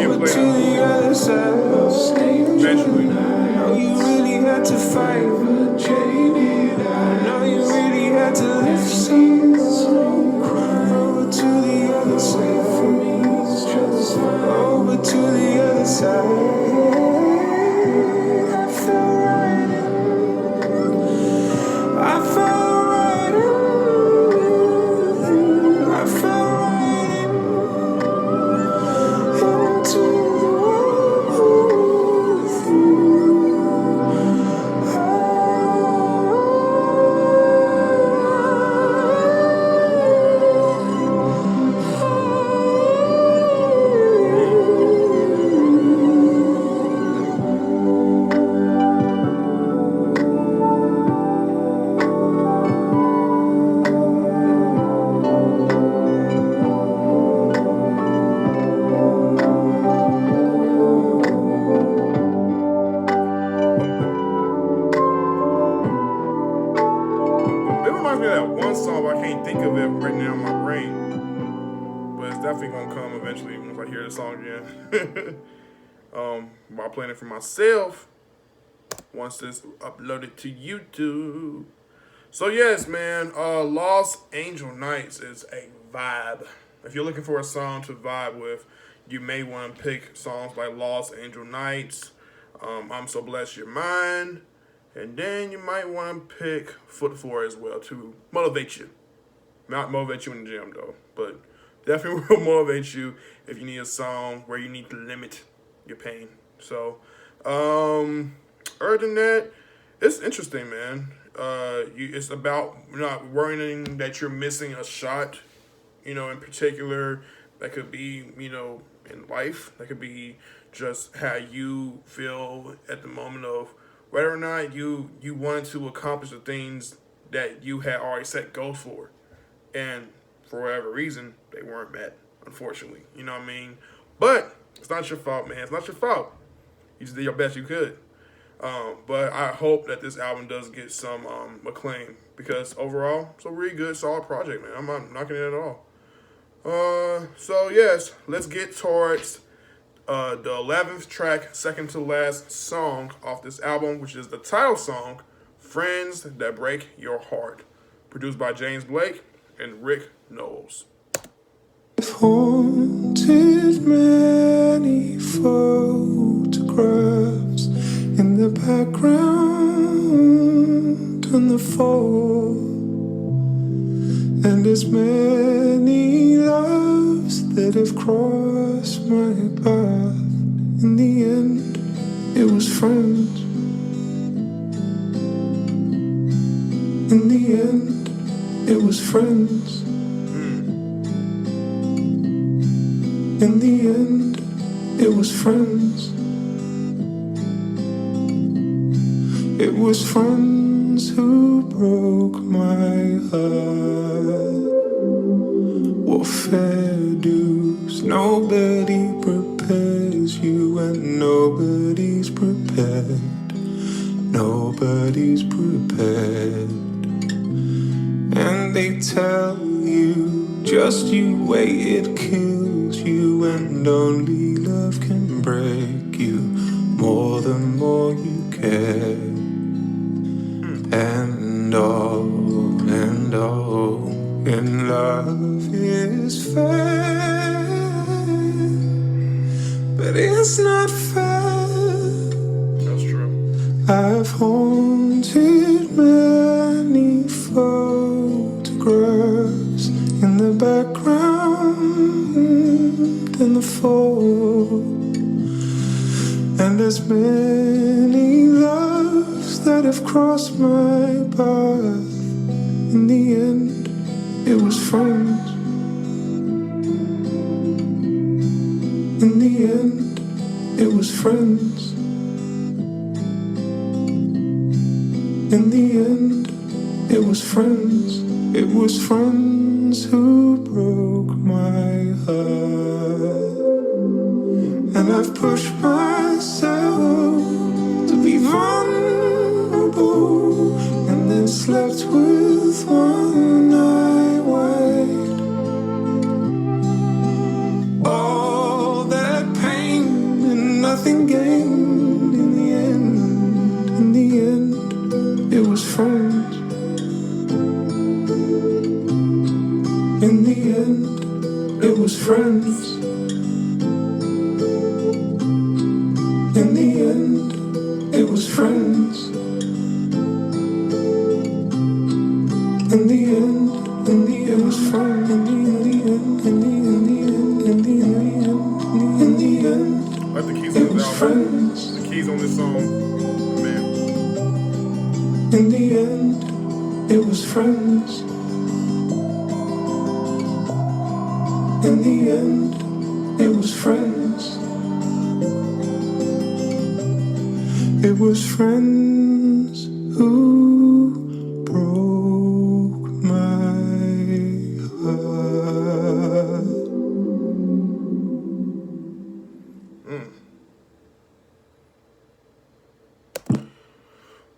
Over to the other side. Eventually. I know you really had to fight for jaded. I know you really had to lift some song, but I can't think of it right now in my brain. But it's definitely gonna come eventually once I hear the song again. While playing it for myself, once it's uploaded to YouTube. So yes, man, Lost Angel Nights is a vibe. If you're looking for a song to vibe with, you may want to pick songs like Lost Angel Nights, I'm So Blessed You're Mine, and then you might want to pick Foot 4 as well to motivate you. Not motivate you in the gym though, but definitely will motivate you if you need a song where you need to limit your pain. So, other than that, it's interesting, man. It's about not worrying that you're missing a shot. In particular, that could be, in life. That could be just how you feel at the moment of whether or not you wanted to accomplish the things that you had already set goals for, and for whatever reason they weren't met. Unfortunately, you know what I mean. But it's not your fault, man. It's not your fault. You just did your best you could. But I hope that this album does get some acclaim because overall, it's a really good, solid project, man. I'm not knocking it at all. So yes, let's get towards the 11th track, second to last song off this album, which is the title song, "Friends That Break Your Heart," produced by James Blake and Rick Knowles. I've haunted many photographs in the background on the fall, and as many loves that have crossed my path. In the end, it was friends. In the end, it was friends. In the end, it was friends. It was friends who broke my heart. Well, fair dues, nobody prepares you, and nobody's prepared. Nobody's prepared. And they tell you, just you wait, it kills you, and only love can break you more the more you care. And all in love is fair, but it's not fair. That's true. I've haunted many photographs in the background and the fall, and as many loves that have crossed my path. In the end, it was friends. In the end, it was friends. In the end, it was friends. It was friends who broke my heart. And I've pushed myself to be vulnerable, and then slept with one eye wide. All that pain and nothing gained. In the end, it was friends. In the end, it was friends. In the end, it was friends. In the end, it was friends. In the end, Like the keys it on was this album. friends. The keys on this song, man. In the end, it was friends. In the end, it was friends. It was friends who broke my heart.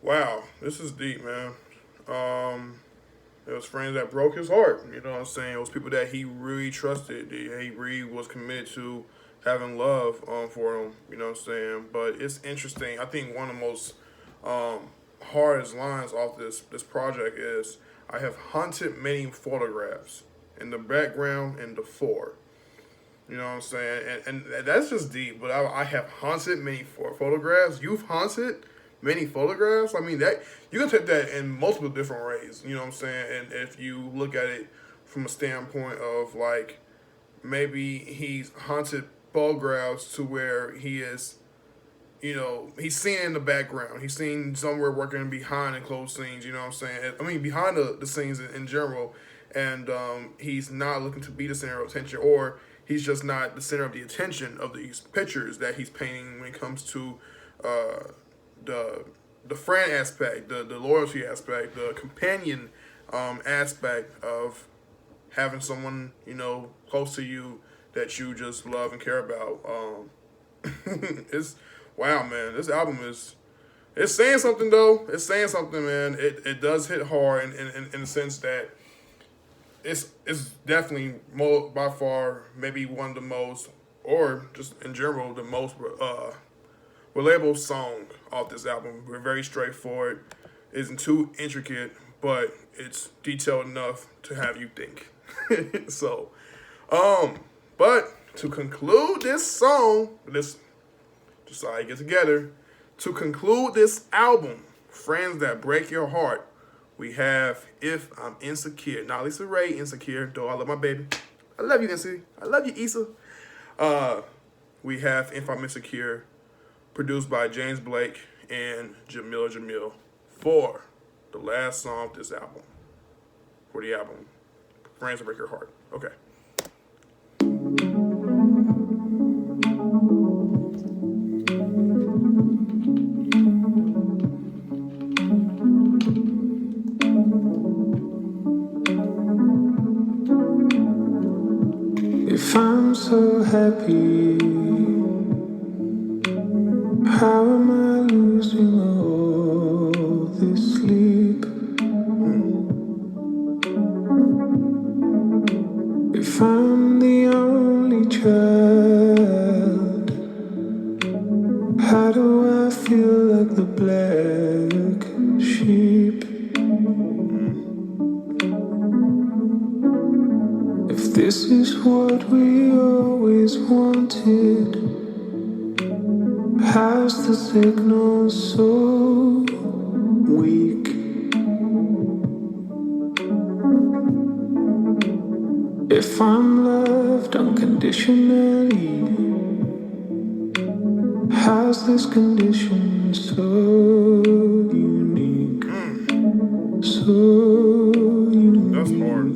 Wow, this is deep, man. It was friends that broke his heart. You know what I'm saying? It was people that he really trusted. That he really was committed to having love for him. You know what I'm saying? But it's interesting. I think one of the most hardest lines off this project is, "I have hunted many photographs in the background and the fore." You know what I'm saying? And that's just deep. But I have hunted many photographs. You've hunted many photographs. I mean, that you can take that in multiple different ways. You know what I'm saying? And if you look at it from a standpoint of like maybe he's hunted photographs to where he is, he's seen in the background. He's seen somewhere working behind the closed scenes. You know what I'm saying? I mean, behind the scenes in general, and he's not looking to be the center of attention, or he's just not the center of the attention of these pictures that he's painting when it comes to the friend aspect, the loyalty aspect, the companion aspect of having someone close to you that you just love and care about. It's wow, man. This album it's saying something though. It's saying something, man. It does hit hard in the sense that it's definitely by far maybe one of the most, or just in general the most relatable song off this album. We're very straightforward. It isn't too intricate, but it's detailed enough to have you think. So, but to conclude this song, just so I get together, to conclude this album, Friends That Break Your Heart, we have If I'm Insecure. Not Lisa Ray Insecure, though I love my baby. I love you, Insecure. I love you, Issa. We have If I'm Insecure, produced by James Blake and Jamil for the last song of this album. For the album, Friends That Break Your Heart. Okay. If I'm so happy, how am I losing all this sleep? If I'm the only child, how do I feel like the black sheep? If this is what we always wanted, how's the signal so weak? If I'm loved unconditionally, how's this condition so unique? So unique. That's hard.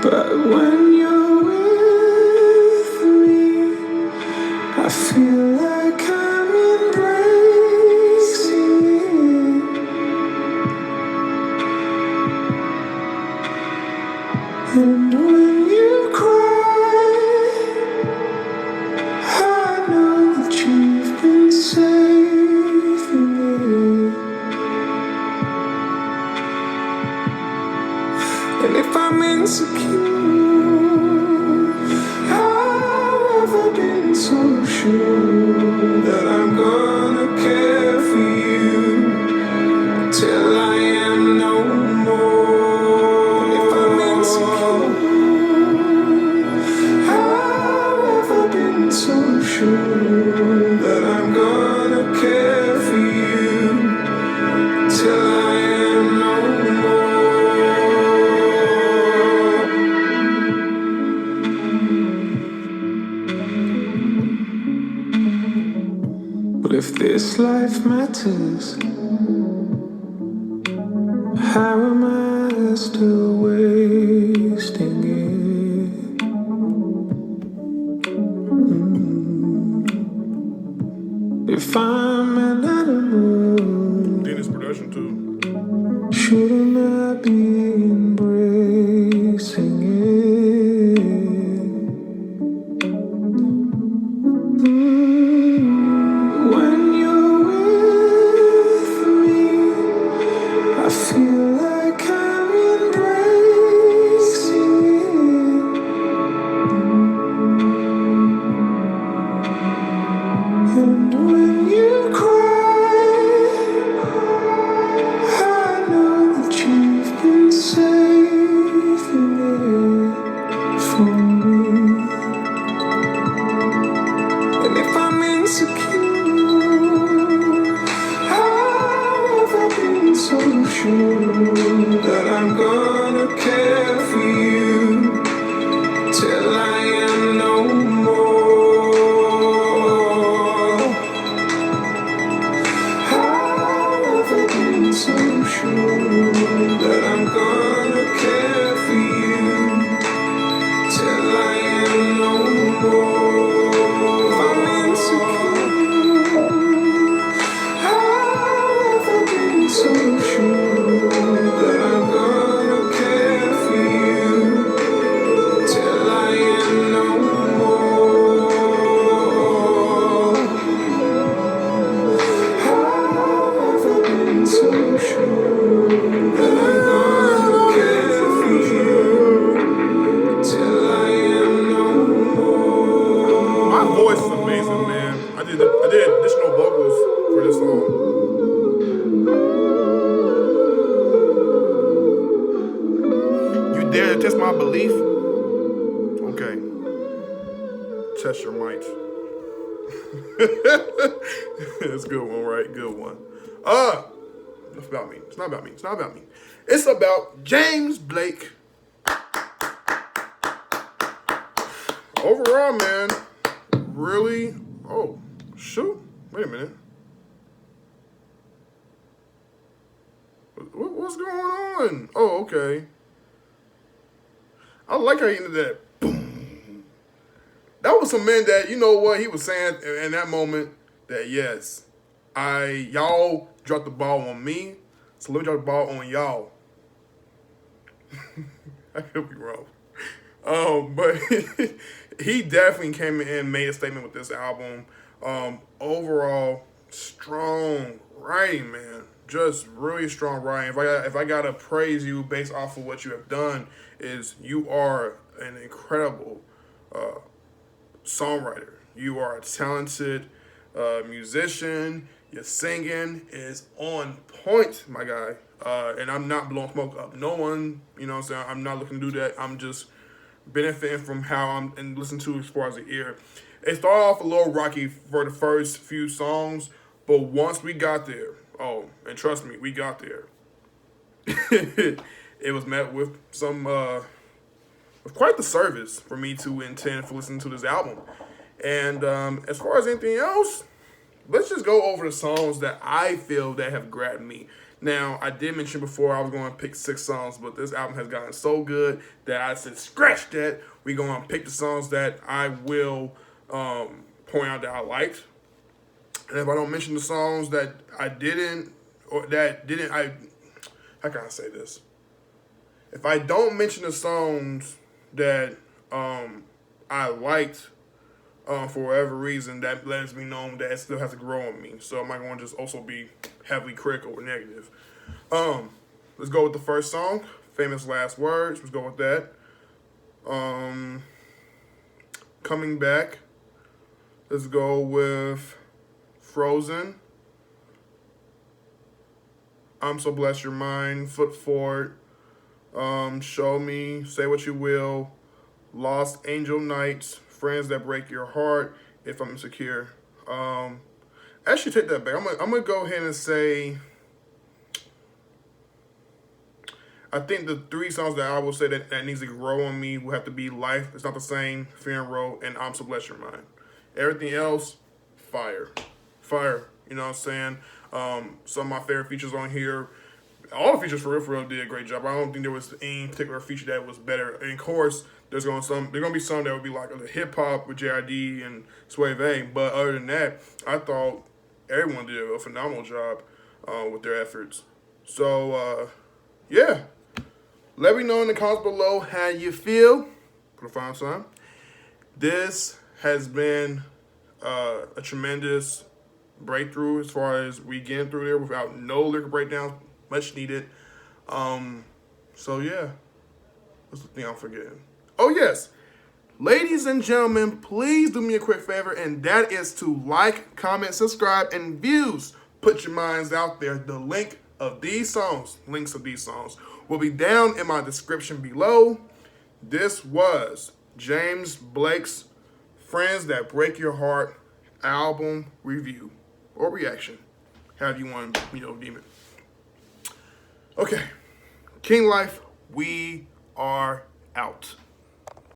But when you're with me, I feel like I'm embracing it. And when you cry, I know that you've been saving it. And if I'm insecure, I've never been so sure that I'm gonna care for you till I am no more. And if I'm insecure, I've never been so sure that I'm gonna care for you till I am no more. But if this life matters, how am I still wasting it? If I'm an animal, Dennis production too. shouldn't I be embracing it? When you're with dare to test my belief? Okay. Test your might. That's a good one, right? Good one. It's about me. It's not about me. It's not about me. It's about James Blake. Overall, man, really. Oh, shoot. Wait a minute. What's going on? Oh, okay. I like how he ended that. Boom. That was some man that, you know what, he was saying in that moment that, yes, y'all dropped the ball on me, so let me drop the ball on y'all. I could be wrong. But he definitely came in and made a statement with this album. Overall, strong writing, man. Just really strong writing. If I gotta praise you based off of what you have done, is you are an incredible songwriter. You are a talented musician. Your singing is on point, my guy. And I'm not blowing smoke up no one. You know what I'm saying? I'm not looking to do that. I'm just benefiting from how I'm and listen to as far as the ear. It started off a little rocky for the first few songs, but once we got there, oh, and trust me, we got there. It was met with some with quite the service for me to intend for listening to this album. And as far as anything else, let's just go over the songs that I feel that have grabbed me. Now, I did mention before I was going to pick 6 songs, but this album has gotten so good that I said, scratch that. We're going to pick the songs that I will point out that I liked. And if I don't mention the songs that I didn't, or that didn't, how can I say this? If I don't mention the songs that I liked, for whatever reason, that lets me know that it still has to grow on me. So I'm not going to just also be heavily critical or negative. Let's go with the first song, Famous Last Words. Let's go with that. Coming Back. Let's go with Frozen. I'm So Blessed You're Mine. Foot Forward. Show Me. Say What You Will. Lost Angel Nights. Friends That Break Your Heart, If I'm Insecure. Actually, take that back. I'm gonna go ahead and say, I think the 3 songs that I will say that needs to grow on me will have to be Life, It's Not the Same, Fear and Road, and I'm So Blessed You're Mine. Everything else, fire. Fire, you know what I'm saying? Some of my favorite features on here, all the features for real did a great job. I don't think there was any particular feature that was better. And of course, there's gonna be some that would be like the hip hop with JID and Sway Vay. But other than that, I thought everyone did a phenomenal job with their efforts. So yeah, let me know in the comments below how you feel for the final time. This has been a tremendous breakthrough as far as we getting through there without no lyrical breakdowns. Much needed. So yeah. What's the thing I'm forgetting? Oh yes. Ladies and gentlemen, please do me a quick favor, and that is to like, comment, subscribe, and views. Put your minds out there. The links of these songs will be down in my description below. This was James Blake's Friends That Break Your Heart album review or reaction. However you want to, deem it. Okay, King Life, we are out.